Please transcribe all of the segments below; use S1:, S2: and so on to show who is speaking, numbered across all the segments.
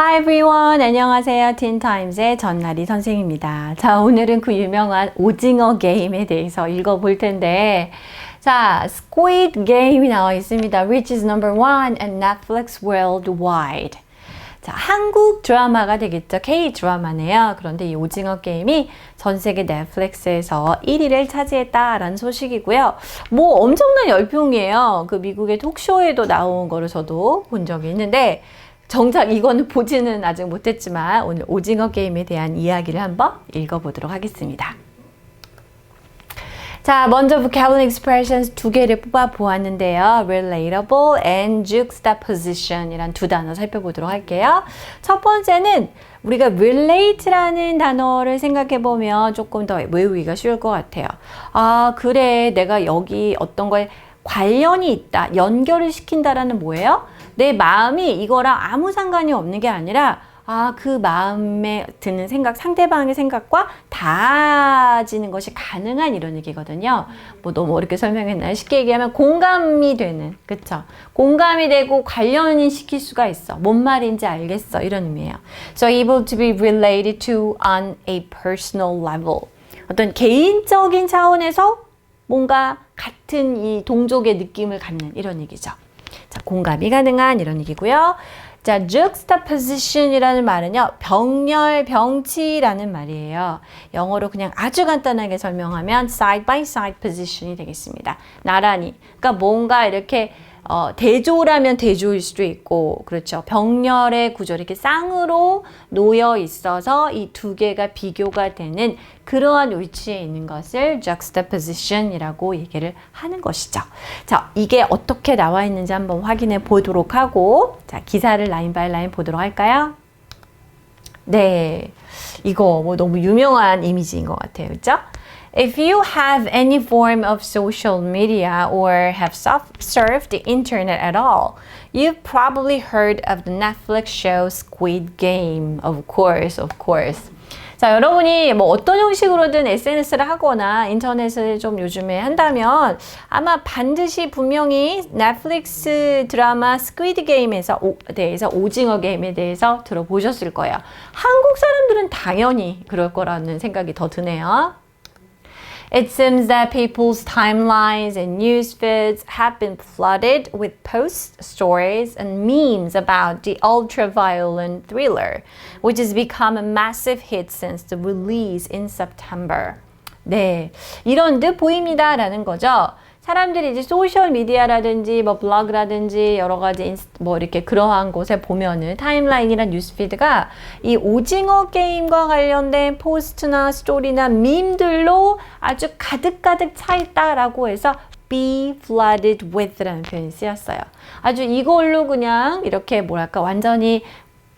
S1: Hi everyone. 안녕하세요. 틴타임즈의 전나리 선생입니다. 자, 오늘은 그 유명한 오징어 게임에 대해서 읽어볼 텐데, 자, Squid Game이 나와 있습니다. Which is number one at Netflix worldwide. 자, 한국 드라마가 되겠죠. K 드라마네요. 그런데 이 오징어 게임이 전 세계 넷플릭스에서 1위를 차지했다라는 소식이고요. 뭐 엄청난 열풍이에요. 그 미국의 톡쇼에도 나온 거를 저도 본 적이 있는데, 정작 이거는 보지는 아직 못했지만 오늘 오징어 게임에 대한 이야기를 한번 읽어보도록 하겠습니다. 자, 먼저 vocabulary expressions 두 개를 뽑아 보았는데요. relatable and juxtaposition 이란 두 단어 살펴보도록 할게요. 첫 번째는 우리가 relate라는 단어를 생각해 보면 조금 더 외우기가 쉬울 것 같아요. 아, 그래. 내가 여기 어떤 거에 관련이 있다. 연결을 시킨다라는 뭐예요? 내 마음이 이거랑 아무 상관이 없는 게 아니라 그 마음에 드는 생각, 상대방의 생각과 닿아지는 것이 가능한 이런 얘기거든요. 뭐 너무 어렵게 설명했나요? 쉽게 얘기하면 공감이 되는, 그쵸? 공감이 되고 관련이 시킬 수가 있어. 뭔 말인지 알겠어. 이런 의미예요. So able to be related to on a personal level. 어떤 개인적인 차원에서 뭔가 같은 이 동족의 느낌을 갖는 이런 얘기죠. 자, 공감이 가능한 이런 얘기고요. 자, juxtaposition이라는 말은요, 병렬, 병치라는 말이에요. 영어로 그냥 아주 간단하게 설명하면 side by side position이 되겠습니다. 나란히. 그러니까 뭔가 이렇게 대조라면 대조일 수도 있고, 그렇죠. 병렬의 구조, 이렇게 쌍으로 놓여 있어서 이 두 개가 비교가 되는 그러한 위치에 있는 것을 juxtaposition이라고 얘기를 하는 것이죠. 자, 이게 어떻게 나와 있는지 한번 확인해 보도록 하고, 자, 기사를 라인 바이 라인 보도록 할까요? 네. 이거 뭐 너무 유명한 이미지인 것 같아요. 그렇죠? If you have any form of social media or have surfed the internet at all, you've probably heard of the Netflix show Squid Game. Of course, of course. 자, 여러분이 뭐 어떤 형식으로든 SNS를 하거나 인터넷을 좀 요즘에 한다면 아마 반드시 분명히 넷플릭스 드라마 스퀴드 게임에서 대해서 오징어 게임에 대해서 들어보셨을 거예요. 한국 사람들은 당연히 그럴 거라는 생각이 더 드네요. It seems that people's timelines and news feeds have been flooded with posts, stories, and memes about the ultra-violent thriller, which has become a massive hit since the release in September. 네, 이런 듯 보입니다라는 거죠. 사람들이 이제 소셜 미디어라든지 뭐 블로그라든지 여러 가지 뭐 이렇게 그러한 곳에 보면은 타임라인이나 뉴스피드가 이 오징어 게임과 관련된 포스트나 스토리나 밈들로 아주 가득가득 차 있다라고 해서 be flooded with라는 표현이 쓰였어요. 아주 이걸로 그냥 이렇게 뭐랄까 완전히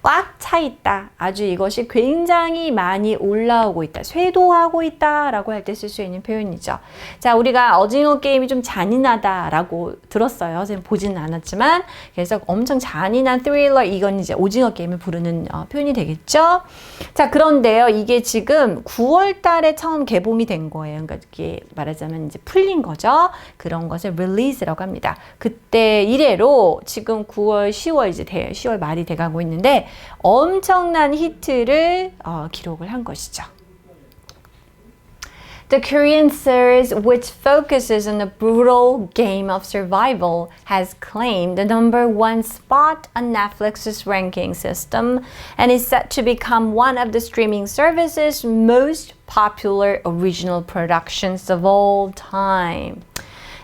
S1: 꽉 차 있다. 아주 이것이 굉장히 많이 올라오고 있다. 쇄도하고 있다 라고 할 때 쓸 수 있는 표현이죠. 자, 우리가 오징어 게임이 좀 잔인하다 라고 들었어요. 선생님 보지는 않았지만. 그래서 엄청 잔인한 스릴러, 이건 이제 오징어 게임을 부르는 표현이 되겠죠. 자, 그런데요. 이게 지금 9월 달에 처음 개봉이 된 거예요. 그러니까 이게 말하자면 이제 풀린 거죠. 그런 것을 release라고 합니다. 그때 이래로 지금 9월, 10월 이제 10월 말이 돼가고 있는데 엄청난 히트를 기록을 한 것이죠. The Korean series, which focuses on the brutal game of survival, has claimed the number one spot on Netflix's ranking system and is set to become one of the streaming service's most popular original productions of all time.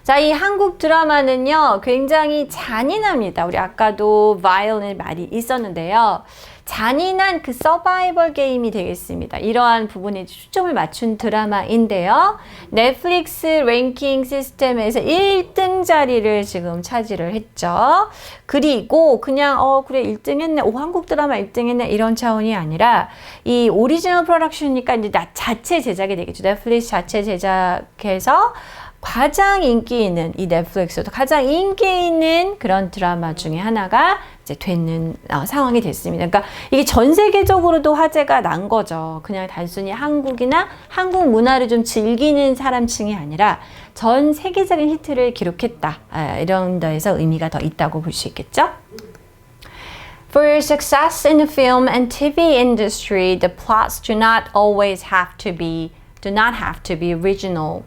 S1: 자, 이 한국 드라마는요, 굉장히 잔인합니다. 우리 아까도 violent 말이 있었는데요. 잔인한 그 서바이벌 게임이 되겠습니다. 이러한 부분에 초점을 맞춘 드라마인데요. 넷플릭스 랭킹 시스템에서 1등 자리를 지금 차지를 했죠. 그리고 그냥 그래 1등 했네. 한국 드라마 1등 했네. 이런 차원이 아니라 이 오리지널 프로덕션이니까 이제 자체 제작이 되겠죠. 넷플릭스 자체 제작해서 가장 인기 있는 이 넷플릭스도 가장 인기 있는 그런 드라마 중에 하나가 이제 되는 상황이 됐습니다. 그러니까 이게 전 세계적으로도 화제가 난 거죠. 그냥 단순히 한국이나 한국 문화를 좀 즐기는 사람층이 아니라 전 세계적인 히트를 기록했다. 이런 데에서 의미가 더 있다고 볼 수 있겠죠. For success in the film and TV industry, the plots do not have to be original.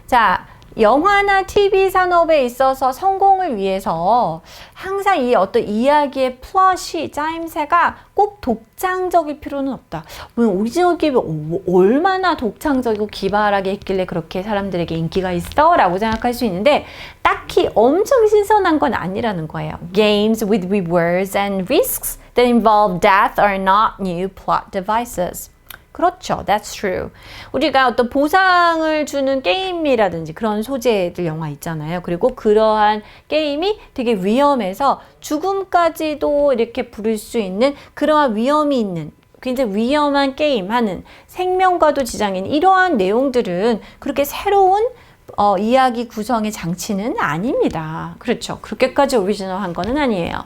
S1: 자, 영화나 TV 산업에 있어서 성공을 위해서 항상 이 어떤 이야기의 플롯이, 짜임새가 꼭 독창적일 필요는 없다. 오리지널 게임이 얼마나 독창적이고 기발하게 했길래 그렇게 사람들에게 인기가 있어? 라고 생각할 수 있는데 딱히 엄청 신선한 건 아니라는 거예요. Games with rewards and risks that involve death are not new plot devices. 그렇죠. That's true. 우리가 어떤 보상을 주는 게임이라든지 그런 소재들 영화 있잖아요. 그리고 그러한 게임이 되게 위험해서 죽음까지도 이렇게 부를 수 있는 그러한 위험이 있는 굉장히 위험한 게임 하는 생명과도 지장인 이러한 내용들은 그렇게 새로운 이야기 구성의 장치는 아닙니다. 그렇죠. 그렇게까지 오리지널한 거는 아니에요.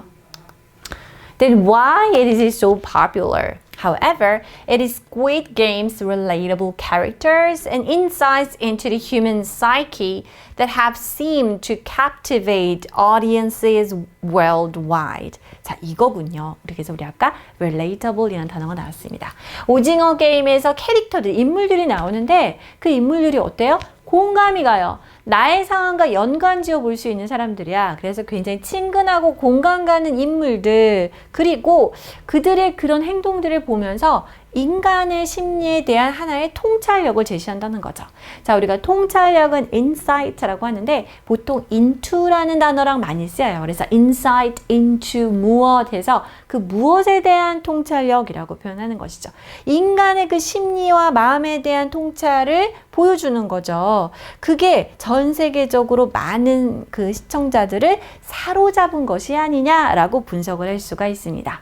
S1: Then why is it so popular? However, it is Squid Game's relatable characters and insights into the human psyche that have seemed to captivate audiences worldwide. 자, 이거군요. 그래서 우리 아까 relatable이라는 단어가 나왔습니다. 오징어 게임에서 캐릭터들, 인물들이 나오는데 그 인물들이 어때요? 공감이 가요. 나의 상황과 연관지어 볼 수 있는 사람들이야. 그래서 굉장히 친근하고 공감 가는 인물들, 그리고 그들의 그런 행동들을 보면서 인간의 심리에 대한 하나의 통찰력을 제시한다는 거죠. 자, 우리가 통찰력은 insight라고 하는데 보통 into라는 단어랑 많이 쓰여요. 그래서 insight into 무엇 해서 그 무엇에 대한 통찰력이라고 표현하는 것이죠. 인간의 그 심리와 마음에 대한 통찰을 보여주는 거죠. 그게 전 세계적으로 많은 그 시청자들을 사로잡은 것이 아니냐라고 분석을 할 수가 있습니다.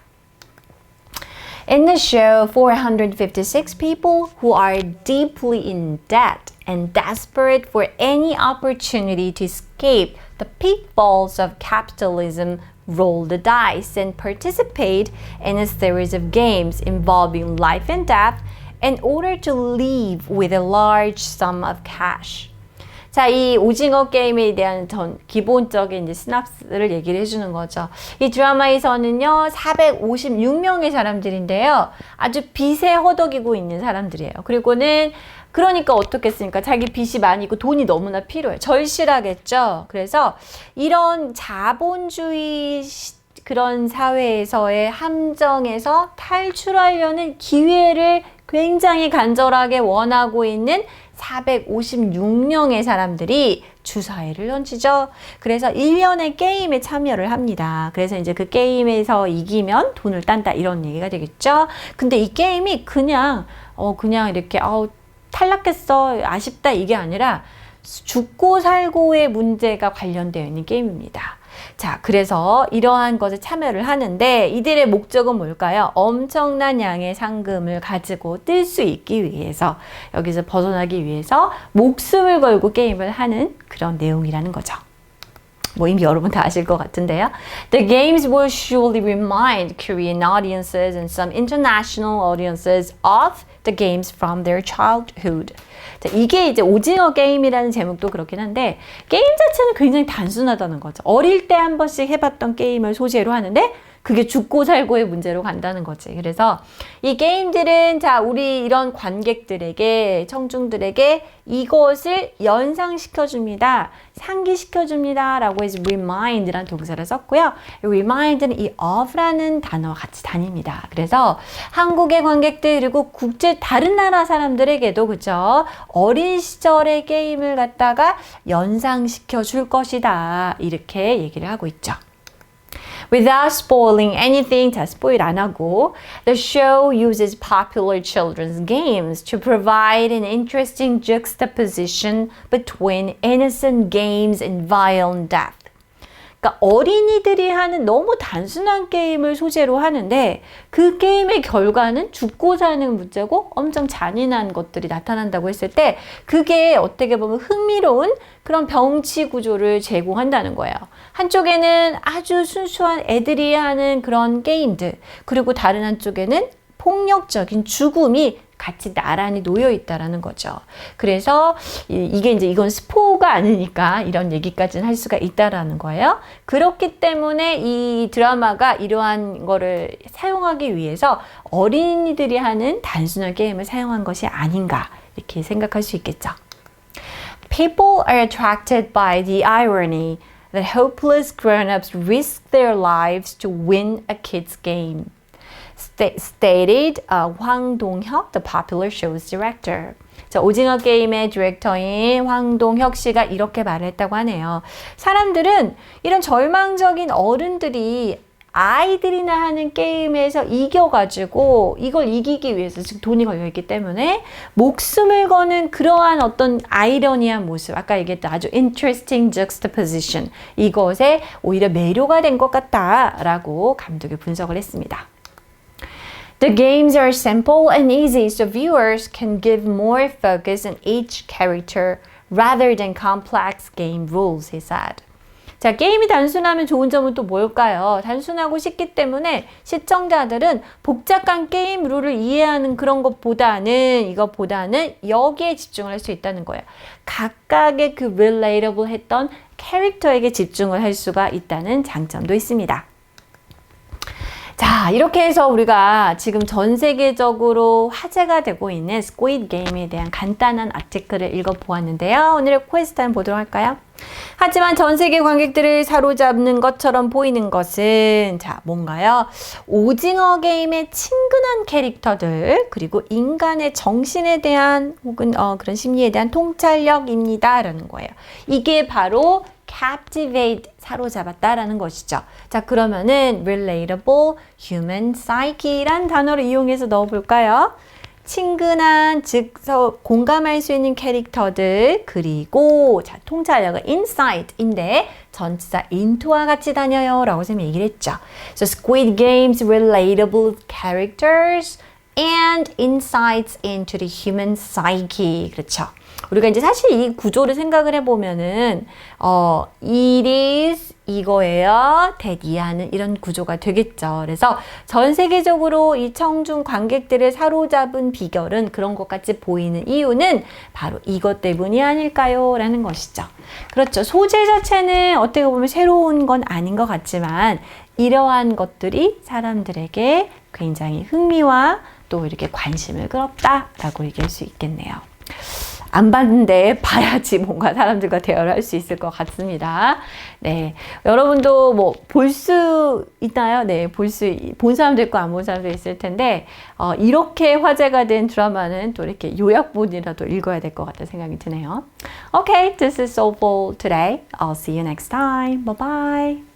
S1: In the show, 456 people who are deeply in debt and desperate for any opportunity to escape the pitfalls of capitalism roll the dice and participate in a series of games involving life and death in order to leave with a large sum of cash. 자, 이 오징어 게임에 대한 기본적인 이제 시놉스를 얘기를 해주는 거죠. 이 드라마에서는요, 456명의 사람들인데요. 아주 빚에 허덕이고 있는 사람들이에요. 그리고는 그러니까 어떻겠습니까? 자기 빚이 많이 있고 돈이 너무나 필요해. 절실하겠죠. 그래서 이런 자본주의 그런 사회에서의 함정에서 탈출하려는 기회를 굉장히 간절하게 원하고 있는 456명의 사람들이 주사위를 던지죠. 그래서 1년의 게임에 참여를 합니다. 그래서 이제 그 게임에서 이기면 돈을 딴다 이런 얘기가 되겠죠. 근데 이 게임이 그냥 이렇게 탈락했어 아쉽다 이게 아니라 죽고 살고의 문제가 관련되어 있는 게임입니다. 자, 그래서 이러한 것에 참여를 하는데 이들의 목적은 뭘까요? 엄청난 양의 상금을 가지고 뜰 수 있기 위해서, 여기서 벗어나기 위해서 목숨을 걸고 게임을 하는 그런 내용이라는 거죠. 뭐 이미 여러분 다 아실 것 같은데요. The games will surely remind Korean audiences and some international audiences of the games from their childhood. 자, 이게 이제 오징어 게임이라는 제목도 그렇긴 한데 게임 자체는 굉장히 단순하다는 거죠. 어릴 때 한 번씩 해봤던 게임을 소재로 하는데 그게 죽고 살고의 문제로 간다는 거지. 그래서 이 게임들은 자, 우리 이런 관객들에게, 청중들에게 이것을 연상시켜줍니다. 상기시켜줍니다. 라고 해서 remind라는 동사를 썼고요. remind는 이 of라는 단어와 같이 다닙니다. 그래서 한국의 관객들 그리고 국제 다른 나라 사람들에게도 그죠? 어린 시절의 게임을 갖다가 연상시켜 줄 것이다. 이렇게 얘기를 하고 있죠. Without spoiling anything, 자, 스포일 안 하고, the show uses popular children's games to provide an interesting juxtaposition between innocent games and violent death. 그러니까 어린이들이 하는 너무 단순한 게임을 소재로 하는데 그 게임의 결과는 죽고 사는 문제고 엄청 잔인한 것들이 나타난다고 했을 때 그게 어떻게 보면 흥미로운 그런 병치 구조를 제공한다는 거예요. 한쪽에는 아주 순수한 애들이 하는 그런 게임들, 그리고 다른 한쪽에는 폭력적인 죽음이 같이 나란히 놓여 있다라는 거죠. 그래서 이게 이제 이건 스포가 아니니까 이런 얘기까지는 할 수가 있다라는 거예요. 그렇기 때문에 이 드라마가 이러한 거를 사용하기 위해서 어린이들이 하는 단순한 게임을 사용한 것이 아닌가 이렇게 생각할 수 있겠죠. People are attracted by the irony that hopeless grown-ups risk their lives to win a kids game. Stated 황동혁, the popular show's director. 자, 오징어 게임의 디렉터인 황동혁 씨가 이렇게 말을 했다고 하네요. 사람들은 이런 절망적인 어른들이 아이들이나 하는 게임에서 이겨가지고 이걸 이기기 위해서 지금 돈이 걸려있기 때문에 목숨을 거는 그러한 어떤 아이러니한 모습, 아까 얘기했던 아주 interesting juxtaposition, 이것에 오히려 매료가 된 것 같다라고 감독이 분석을 했습니다. The games are simple and easy, so viewers can give more focus on each character rather than complex game rules, he said. 자, 게임이 단순하면 좋은 점은 또 뭘까요? 단순하고 쉽기 때문에 시청자들은 복잡한 게임 룰을 이해하는 그런 것보다는 여기에 집중을 할 수 있다는 거예요. 각각의 그 relatable 했던 캐릭터에게 집중을 할 수가 있다는 장점도 있습니다. 자, 이렇게 해서 우리가 지금 전 세계적으로 화제가 되고 있는 Squid Game에 대한 간단한 아티클을 읽어보았는데요. 오늘의 퀘스트 한번 보도록 할까요? 하지만 전 세계 관객들을 사로잡는 것처럼 보이는 것은 자, 뭔가요? 오징어 게임의 친근한 캐릭터들, 그리고 인간의 정신에 대한 혹은 그런 심리에 대한 통찰력입니다. 라는 거예요. 이게 바로 captivate, 사로잡았다라는 것이죠. 자, 그러면은 relatable, human psyche란 단어를 이용해서 넣어볼까요? 친근한, 즉 공감할 수 있는 캐릭터들, 그리고 자, 통찰력은 insight인데 전치사 into와 같이 다녀요 라고 선생님이 얘기를 했죠. So Squid Game's relatable characters and insights into the human psyche. 그렇죠. 우리가 이제 사실 이 구조를 생각을 해보면은 it is 이거예요. that 이하는 이런 구조가 되겠죠. 그래서 전 세계적으로 이 청중 관객들을 사로잡은 비결은 그런 것 같이 보이는 이유는 바로 이것 때문이 아닐까요? 라는 것이죠. 그렇죠. 소재 자체는 어떻게 보면 새로운 건 아닌 것 같지만 이러한 것들이 사람들에게 굉장히 흥미와 또 이렇게 관심을 끌었다라고 얘기할 수 있겠네요. 안 봤는데 봐야지 뭔가 사람들과 대화를 할 수 있을 것 같습니다. 네, 여러분도 뭐 볼 수 있나요? 네, 본 사람도 있고 안 본 사람도 있을 텐데 이렇게 화제가 된 드라마는 또 이렇게 요약본이라도 읽어야 될 것 같다는 생각이 드네요. Okay, this is all for today. I'll see you next time. Bye bye.